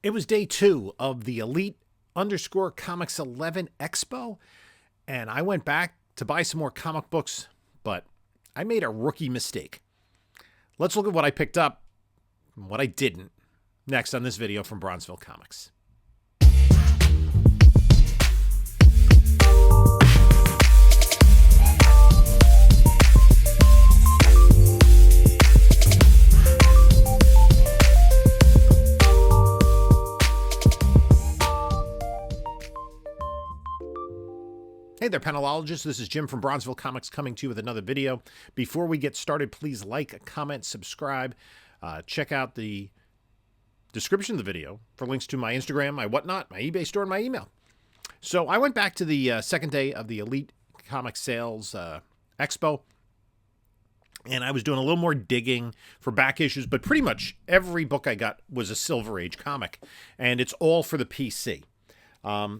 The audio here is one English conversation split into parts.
It was day 2 of the Elite underscore Comics 11 Expo, and I went back to buy some more comic books, but I made a rookie mistake. Let's look at what I picked up and what I didn't next on this video from Bronzeville Comics. Hey there, panelologists. This is Jim from Bronzeville Comics coming to you with another video. Before we get started, please like, comment, subscribe. Check out the description of the video for links to my Instagram, my whatnot, my eBay store, and my email. So I went back to the second day of the Elite Comic Sales Expo, and I was doing a little more digging for back issues, but pretty much every book I got was a Silver Age comic, and it's all for the PC.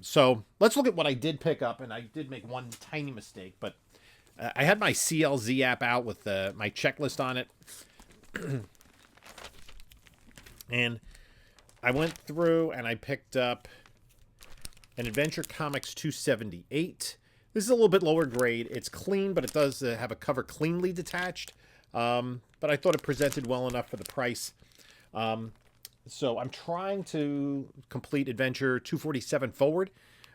So let's look at what I did pick up, and I did make one tiny mistake, but I had my CLZ app out with my checklist on it, and I went through and I picked up an Adventure Comics 278. This is a little bit lower grade. It's clean, but it does have a cover cleanly detached, but I thought it presented well enough for the price. So I'm trying to complete Adventure 247 forward,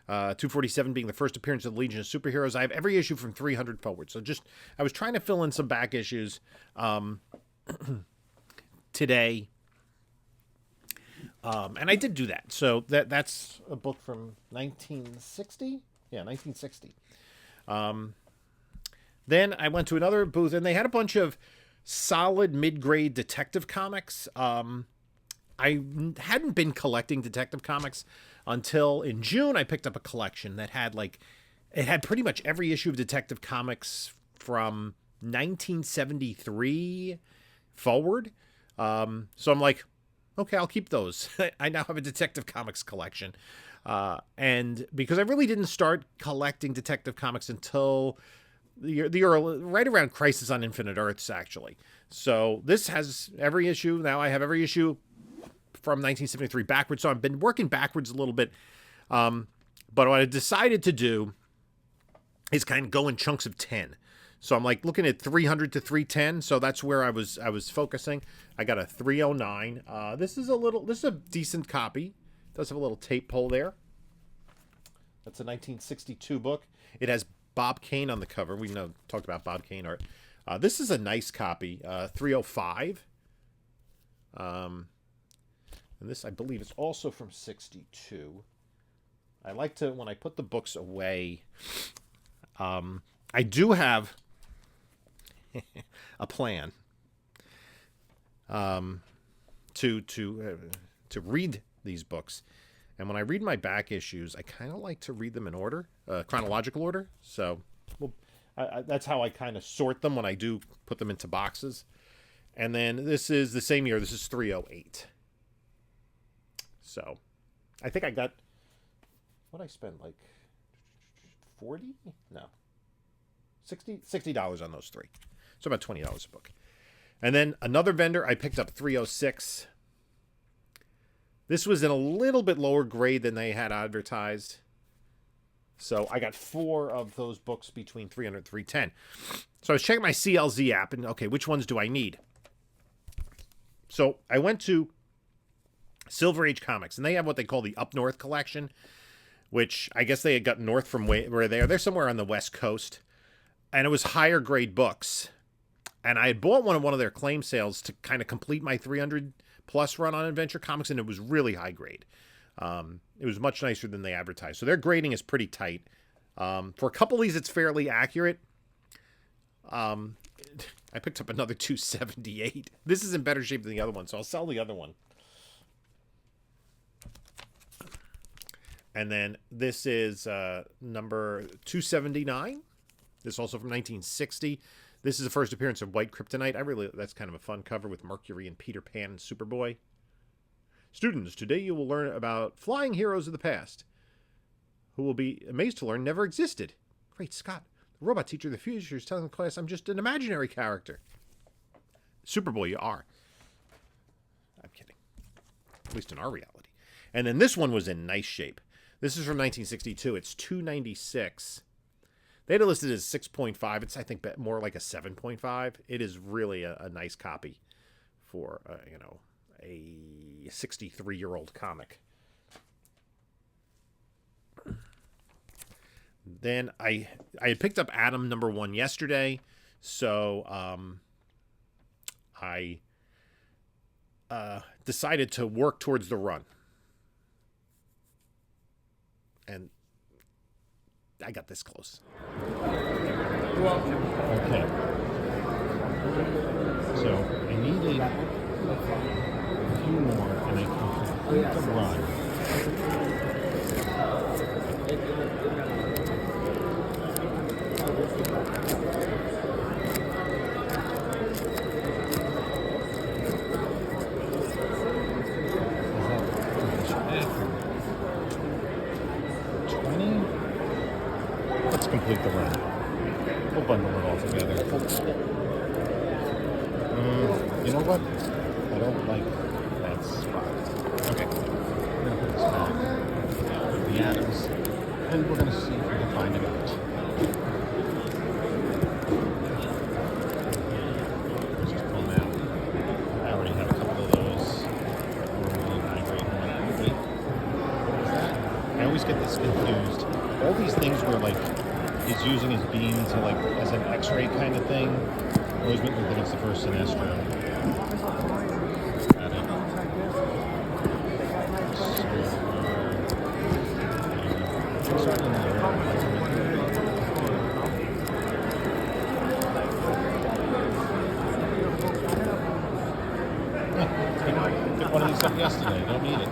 247 being the first appearance of the Legion of Superheroes. I have every issue from 300 forward. So I was trying to fill in some back issues today. And I did do that. So that's a book from 1960. Yeah, 1960. Then I went to another booth, and they had a bunch of solid mid-grade detective comics. I hadn't been collecting detective comics until in June. I picked up a collection that had it had pretty much every issue of Detective Comics from 1973 forward. So I'm like, okay, I'll keep those. I now have a Detective Comics collection. And because I really didn't start collecting Detective Comics until the early, right around Crisis on Infinite Earths, actually. So this has every issue. Now I have every issue from 1973 backwards. So I've been working backwards a little bit. But what I decided to do is kind of go in chunks of 10. So I'm like looking at 300 to 310. So that's where I was focusing. I got a 309. This is a decent copy. It does have a little tape pull there. That's a 1962 book. It has Bob Kane on the cover. We talked about Bob Kane art. This is a nice copy. 305. And this, I believe, is also from 62. I like to, when I put the books away, I do have a plan to read these books. And when I read my back issues, I kind of like to read them in order, chronological order. So that's how I kind of sort them when I do put them into boxes. And then this is the same year. This is 308. So I think I got, what I spent, like 40? No. $60 on those three. So about $20 a book. And then another vendor, I picked up 306. This was in a little bit lower grade than they had advertised. So I got 4 of those books between 300 and 310. So I was checking my CLZ app and, okay, which ones do I need? So I went to Silver Age Comics, and they have what they call the Up North collection, which I guess they had got north from where they are. They're somewhere on the West Coast, and it was higher grade books. And I had bought one of their claim sales to kind of complete my 300 plus run on Adventure Comics, and it was really high grade. It was much nicer than they advertised. So their grading is pretty tight. For a couple of these, it's fairly accurate. I picked up another 278. This is in better shape than the other one, so I'll sell the other one. And then this is number 279. This is also from 1960. This is the first appearance of White Kryptonite. That's kind of a fun cover with Mercury and Peter Pan and Superboy. Students, today you will learn about flying heroes of the past, who will be amazed to learn never existed. Great Scott, the robot teacher of the future is telling the class I'm just an imaginary character. Superboy, you are. I'm kidding. At least in our reality. And then this one was in nice shape. This is from 1962. It's $2.96. They had it listed as 6.5. It's, I think, more like a 7.5. It is really a nice copy for, you know, a 63-year-old comic. Then I had picked up Adam #1 yesterday, so I decided to work towards the run. And I got this close. Okay. So I needed a few more, and I can complete the run. Let's complete the run. We'll bundle it all together. You know what? I don't like that spot. Okay. We're going to put this back. The atoms. And we're going to see if we can find it out. Let's just pull them out. I already have a couple of those. I always get this confused. All these things were like is using his beam to like as an X-ray kind of thing. Always make me think it's the first Sinestro. Got it. Starting there. Took one of these up yesterday. Don't need it.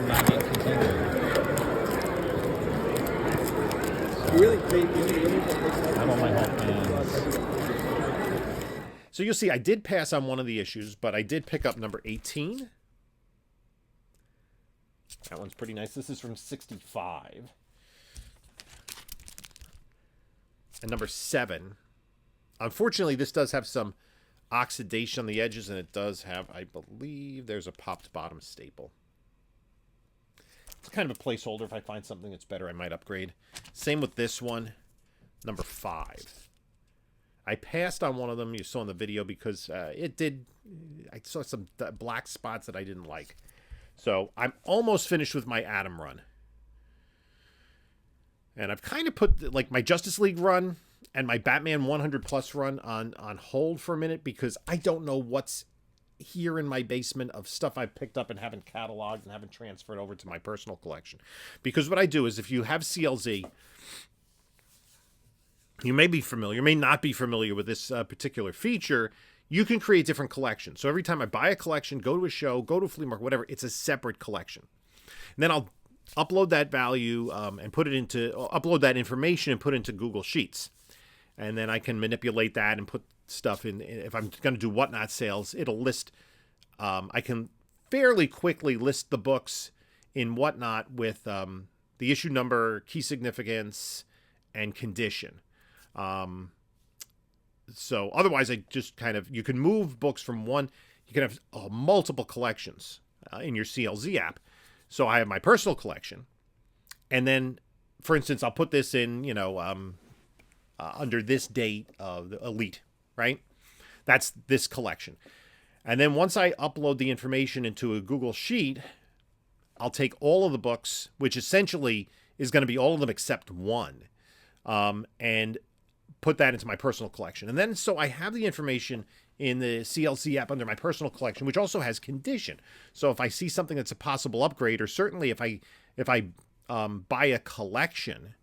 Not yet continuing. I'm on my hot hands. So you'll see I did pass on one of the issues, but I did pick up number 18. That one's pretty nice. This is from 65. And number 7. Unfortunately, this does have some oxidation on the edges, and it does have, I believe, there's a popped bottom staple. It's kind of a placeholder. If I find something that's better, I might upgrade. Same with this one, number 5. I passed on one of them you saw in the video because I saw some black spots that I didn't like. So I'm almost finished with my Atom run. And I've kind of put like my Justice League run and my Batman 100 Plus run on hold for a minute because I don't know what's here in my basement of stuff I've picked up and haven't cataloged and haven't transferred over to my personal collection. Because what I do is if you have CLZ, you may be familiar, may not be familiar with this particular feature, you can create different collections. So every time I buy a collection, go to a show, go to a flea market, whatever, it's a separate collection. And then I'll upload that value and put it into, upload that information and put it into Google Sheets. And then I can manipulate that and put stuff in. If I'm going to do Whatnot sales, it'll list, I can fairly quickly list the books in Whatnot with the issue number, key significance, and condition. So otherwise I just kind of, you can move books from one, you can have multiple collections in your CLZ app. So I have my personal collection. And then, for instance, I'll put this in, you know, under this date of the Elite, right? That's this collection. And then once I upload the information into a Google Sheet, I'll take all of the books, which essentially is going to be all of them except one, and put that into my personal collection. And then so I have the information in the CLC app under my personal collection, which also has condition. So if I see something that's a possible upgrade, or certainly if I buy a collection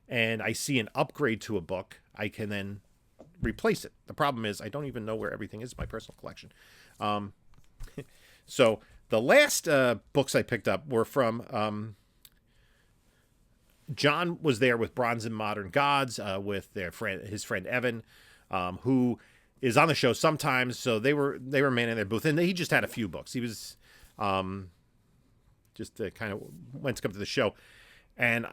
and I see an upgrade to a book, I can then replace it. The problem is I don't even know where everything is in my personal collection. So the last books I picked up were from John was there with Bronze and Modern Gods with his friend Evan, who is on the show sometimes. So they were manning their booth, and he just had a few books. He was just kind of went to come to the show. And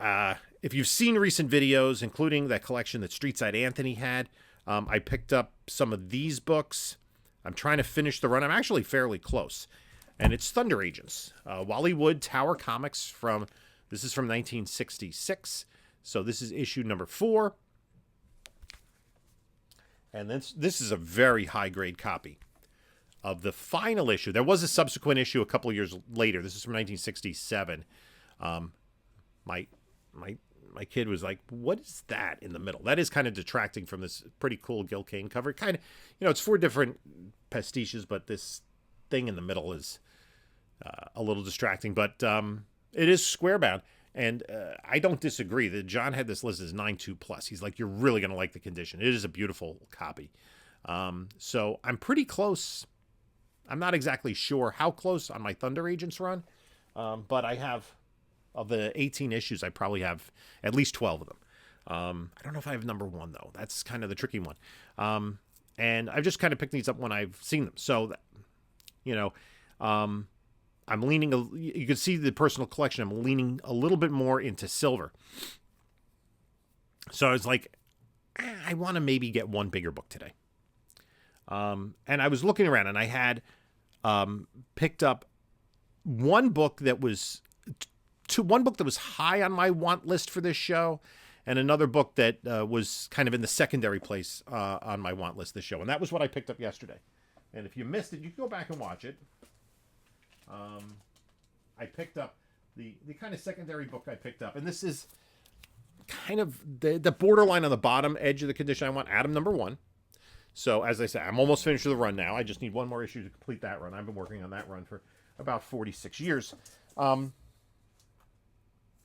if you've seen recent videos, including that collection that Streetside Anthony had, I picked up some of these books. I'm trying to finish the run. I'm actually fairly close. And it's Thunder Agents. Wally Wood Tower Comics this is from 1966. So this is issue number 4. And this is a very high-grade copy of the final issue. There was a subsequent issue a couple of years later. This is from 1967. My kid was like, "What is that in the middle?" That is kind of detracting from this pretty cool Gil Kane cover. Kind of, it's 4 different pastiches, but this thing in the middle is a little distracting. But it is square bound, and I don't disagree that John had this list as 9.2 plus. He's like, "You're really going to like the condition." It is a beautiful copy. So I'm pretty close. I'm not exactly sure how close on my Thunder Agents run, but I have, of the 18 issues, I probably have at least 12 of them. I don't know if I have number 1, though. That's kind of the tricky one. And I've just kind of picked these up when I've seen them. So, I'm leaning, you can see the personal collection, I'm leaning a little bit more into silver. So I was like, I want to maybe get one bigger book today. And I was looking around, and I had picked up one book that was high on my want list for this show, and another book that was kind of in the secondary place on my want list this show. And that was what I picked up yesterday. And if you missed it, you can go back and watch it. I picked up the kind of secondary book I picked up, and this is kind of the borderline on the bottom edge of the condition I want. Adam number 1. So, as I said, I'm almost finished with the run now. I just need one more issue to complete that run. I've been working on that run for about 46 years. And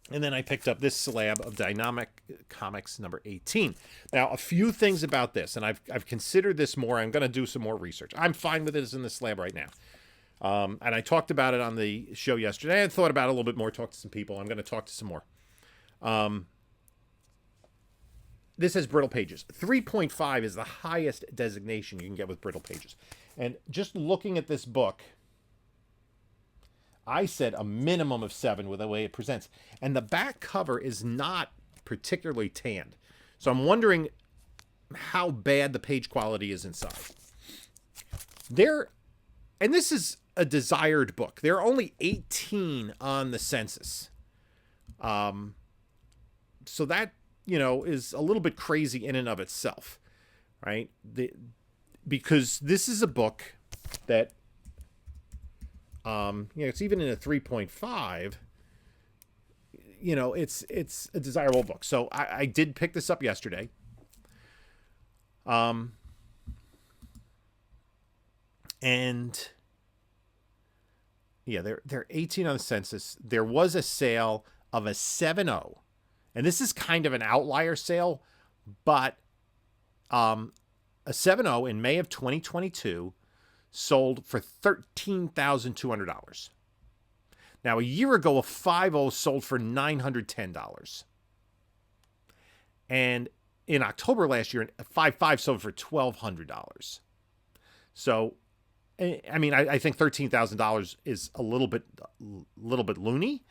then I picked up this slab of Dynamic Comics number 18. Now, a few things about this, and I've considered this more. I'm going to do some more research. I'm fine with it as in the slab right now. And I talked about it on the show yesterday. I thought about it a little bit more, talked to some people. I'm going to talk to some more. This has brittle pages. 3.5 is the highest designation you can get with brittle pages. And just looking at this book, I said a minimum of 7 with the way it presents. And the back cover is not particularly tanned. So I'm wondering how bad the page quality is inside. And this is a desired book. There are only 18 on the census. So that, is a little bit crazy in and of itself, right? Because this is a book that, it's even in a 3.5, it's a desirable book. So I did pick this up yesterday. And yeah, they're 18 on the census. There was a sale of a 7.0. And this is kind of an outlier sale, but a 7.0 in May of 2022 sold for $13,200. Now, a year ago, a 5.0 sold for $910. And in October last year, a 5.5 sold for $1,200. So, I mean, I think $13,000 is a little bit loony.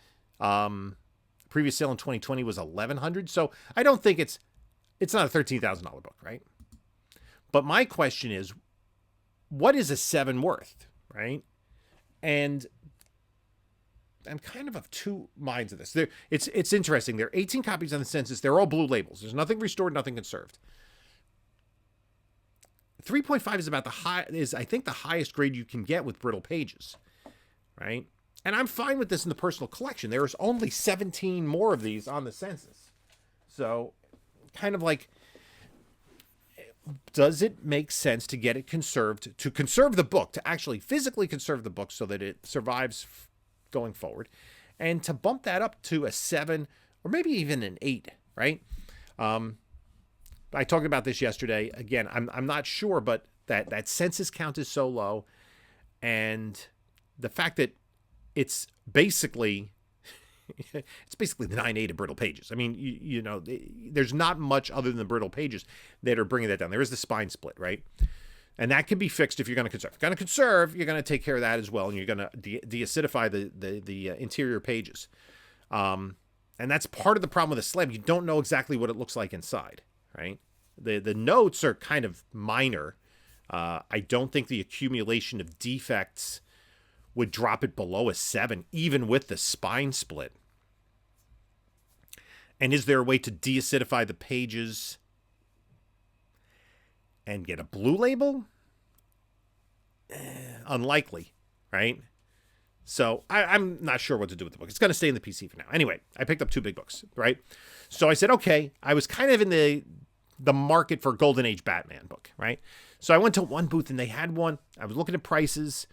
Previous sale in 2020 was $1,100. So I don't think it's not a $13,000 book, right? But my question is, what is a 7 worth, right? And I'm kind of 2 minds of this. It's interesting. There are 18 copies on the census. They're all blue labels. There's nothing restored, nothing conserved. 3.5 is I think the highest grade you can get with brittle pages, right? And I'm fine with this in the personal collection. There's only 17 more of these on the census. So kind of like, does it make sense to get it conserved, to conserve the book, to actually physically conserve the book so that it survives going forward, and to bump that up to a 7 or maybe even an 8, right? I talked about this yesterday. Again, I'm not sure, but that census count is so low, and the fact that it's basically the 9.8 of brittle pages. I mean, there's not much other than the brittle pages that are bringing that down. There is the spine split, right? And that can be fixed if you're going to conserve. If you're going to conserve, you're going to take care of that as well, and you're going to deacidify the interior pages. And that's part of the problem with a slab. You don't know exactly what it looks like inside, right? The notes are kind of minor. I don't think the accumulation of defects would drop it below a 7, even with the spine split. And is there a way to deacidify the pages and get a blue label? Unlikely, right? So I'm not sure what to do with the book. It's going to stay in the PC for now. Anyway, I picked up 2 big books, right? So I said, okay, I was kind of in the market for Golden Age Batman book, right? So I went to one booth and they had one. I was looking at prices.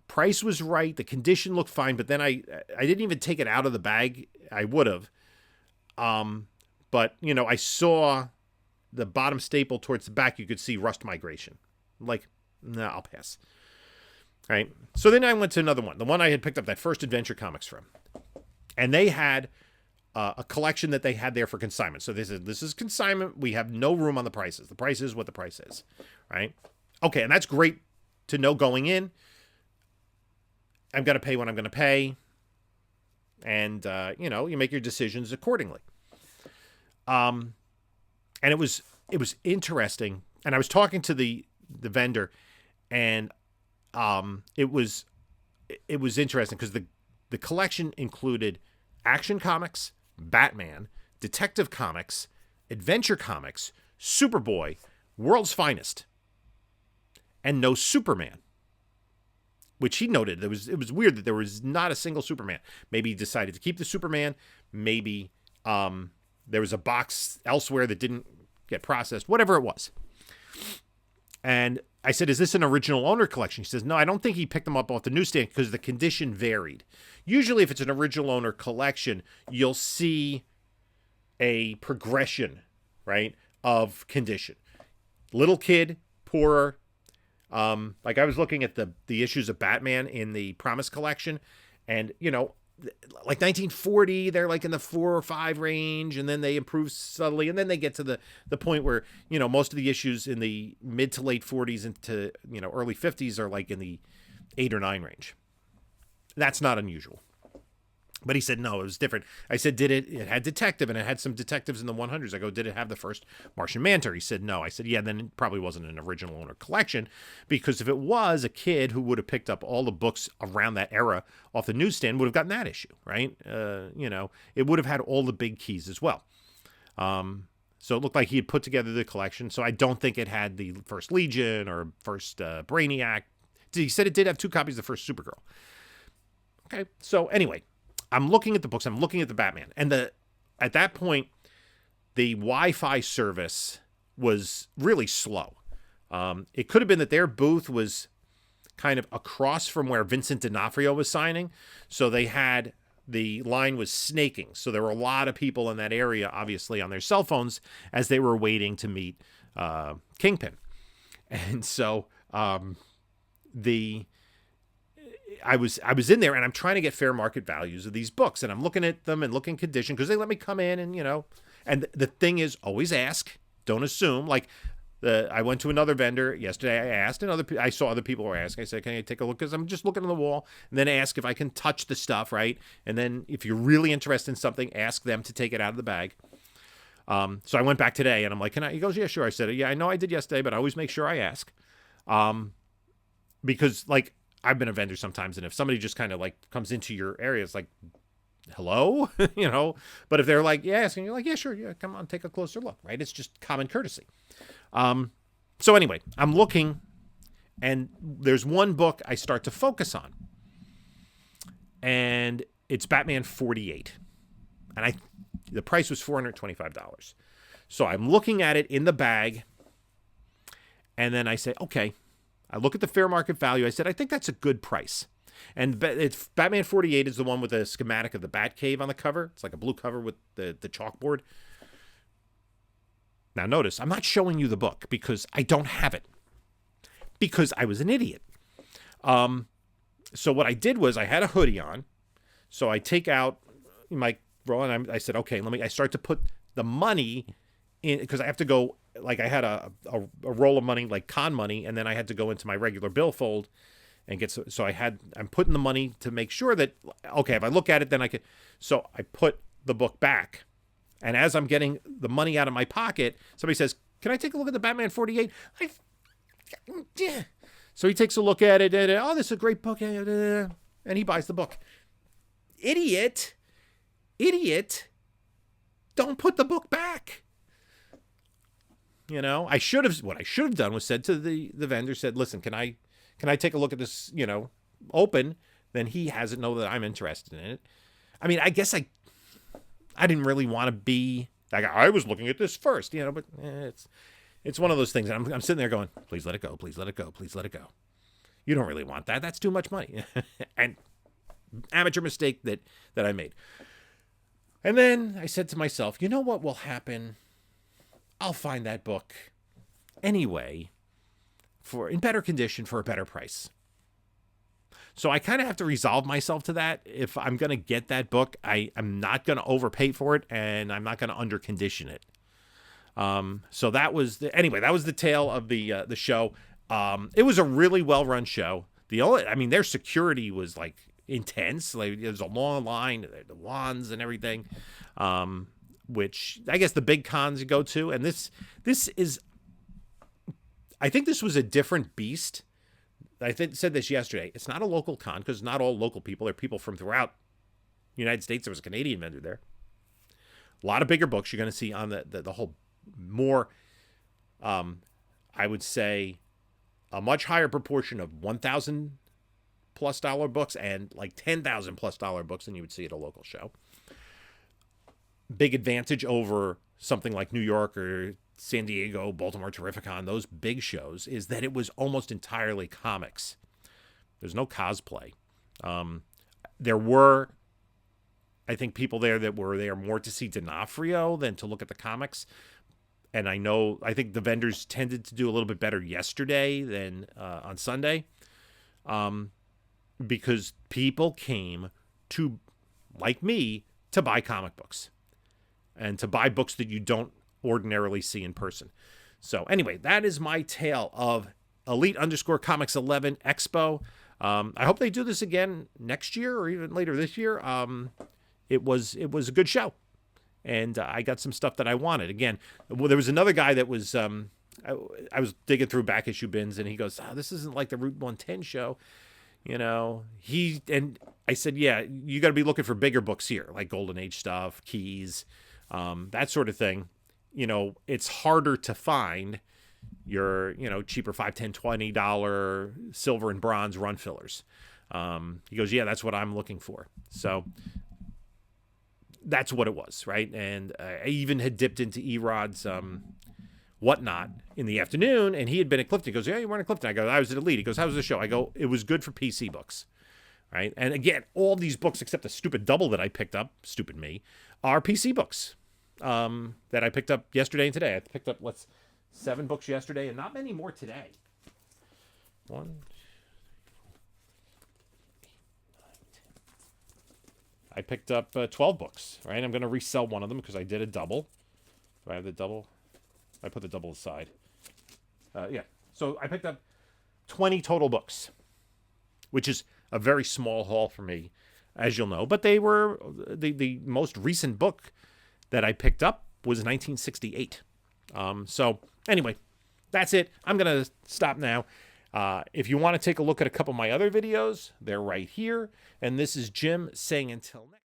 Price was right. The condition looked fine, but then I didn't even take it out of the bag. I would have. But, you know, I saw the bottom staple towards the back. You could see rust migration. I'm like, no, I'll pass. Right. So then I went to another one, the one I had picked up that first Adventure Comics from. And they had a collection that they had there for consignment. So they said, this is consignment. We have no room on the prices. The price is what the price is. Right. Okay. And that's great to know going in. I'm going to pay what I'm going to pay. And, you know, you make your decisions accordingly. And it was interesting. And I was talking to the vendor, and it was interesting because the collection included Action Comics, Batman, Detective Comics, Adventure Comics, Superboy, World's Finest, and no Superman. Which he noted it was weird that there was not a single Superman. Maybe he decided to keep the Superman. Maybe there was a box elsewhere that didn't get processed. Whatever it was. And I said, is this an original owner collection? He says, no, I don't think he picked them up off the newsstand because the condition varied. Usually if it's an original owner collection, you'll see a progression, right, of condition. Little kid, poorer. Like I was looking at the issues of Batman in the Promise collection, and, you know, like 1940, they're like in the 4 or 5 range, and then they improve subtly, and then they get to the point where, you know, most of the issues in the mid to late 40s into, you know, early 50s are like in the 8 or 9 range. That's not unusual. But he said, no, it was different. I said, it had Detective, and it had some detectives in the 100s. I go, did it have the first Martian Manhunter? He said, no. I said, yeah, then it probably wasn't an original owner collection, because if it was, a kid who would have picked up all the books around that era off the newsstand would have gotten that issue, right? You know, it would have had all the big keys as well. So it looked like he had put together the collection. So I don't think it had the first Legion or first Brainiac. He said it did have 2 copies of the first Supergirl. Okay, so anyway, I'm looking at the books. I'm looking at the Batman. And at that point, the Wi-Fi service was really slow. It could have been that their booth was kind of across from where Vincent D'Onofrio was signing. So the line was snaking. So there were a lot of people in that area, obviously, on their cell phones as they were waiting to meet Kingpin. And so I was in there, and I'm trying to get fair market values of these books, and I'm looking at them and looking condition because they let me come in, and, you know, and the thing is, always ask, don't assume. Like I went to another vendor yesterday. I asked, and I saw other people were asking. I said, can I take a look? Because I'm just looking on the wall, and then ask if I can touch the stuff, right? And then if you're really interested in something, ask them to take it out of the bag. So I went back today, and I'm like, can I? He goes, yeah, sure. I said, yeah, I know I did yesterday, but I always make sure I ask, because like, I've been a vendor sometimes, and if somebody just kind of like comes into your area, it's like, hello, you know. But if they're like, yeah, asking, you're like, yeah, sure, yeah, come on, take a closer look, right? It's just common courtesy. So anyway, I'm looking, and there's one book I start to focus on, and it's Batman 48, and the price was $425. So I'm looking at it in the bag, and then I say, okay. I look at the fair market value. I said, I think that's a good price. And it's Batman 48 is the one with the schematic of the Batcave on the cover. It's like a blue cover with the chalkboard. Now notice, I'm not showing you the book because I don't have it. Because I was an idiot. So what I did was I had a hoodie on. So I take out my roll, and I said, okay, I start to put the money in, because I have to go. Like I had a roll of money, like con money, and then I had to go into my regular billfold and get, so I'm putting the money to make sure that, okay, if I look at it, then I can, so I put the book back. And as I'm getting the money out of my pocket, somebody says, can I take a look at the Batman 48? Yeah. So he takes a look at it, and, oh, this is a great book, and he buys the book. Idiot. Don't put the book back. You know, what I should have done was said to the vendor, said, listen, can I take a look at this, open? Then he has it know that I'm interested in it. I mean, I guess I didn't really want to be like, I was looking at this first, but it's one of those things. I'm sitting there going, please let it go. Please let it go. Please let it go. You don't really want that. That's too much money. And amateur mistake that I made. And then I said to myself, you know what will happen? I'll find that book anyway in better condition for a better price. So I kind of have to resolve myself to that. If I'm going to get that book, I'm not going to overpay for it, and I'm not going to undercondition it. So that was the tale of the show. It was a really well-run show. Their security was like intense. Like, there was a long line, the wands and everything, which I guess the big cons you go to. And I think this was a different beast. I said this yesterday. It's not a local con because not all local people. They're people from throughout the United States. There was a Canadian vendor there. A lot of bigger books you're going to see on the whole more, I would say, a much higher proportion of $1,000+ books and like $10,000+ books than you would see at a local show. Big advantage over something like New York or San Diego, Baltimore Terrificon, those big shows, is that it was almost entirely comics. There's no cosplay. There were, I think, people there that were there more to see D'Onofrio than to look at the comics. And I think the vendors tended to do a little bit better yesterday than on Sunday, because people came to, like me, to buy comic books and to buy books that you don't ordinarily see in person. So anyway, that is my tale of Elite_Comics 11 Expo. I hope they do this again next year or even later this year. It was a good show. And I got some stuff that I wanted. Again, there was another guy that was, I was digging through back issue bins, and he goes, this isn't like the Route 110 show. And I said, yeah, you got to be looking for bigger books here, like Golden Age stuff, Keys, that sort of thing. It's harder to find your, cheaper $5, $10, $20 silver and bronze run fillers. He goes, yeah, that's what I'm looking for. So that's what it was, right? And I even had dipped into Erod's Whatnot in the afternoon, and he had been at Clifton. He goes, yeah, you weren't at Clifton. I go, I was at Elite. He goes, how was the show? I go, it was good for PC books, right? And again, all these books, except the stupid double that I picked up, stupid me, are PC books that I picked up yesterday and today. I picked up, 7 books yesterday and not many more today. 1, I picked up 12 books, right? I'm going to resell one of them because I did a double. Do I have the double? I put the double aside. Yeah. So I picked up 20 total books, which is a very small haul for me, as you'll know. But they were the most recent book that I picked up was 1968. So anyway, that's it. I'm going to stop now. If you want to take a look at a couple of my other videos, they're right here. And this is Jim saying until next.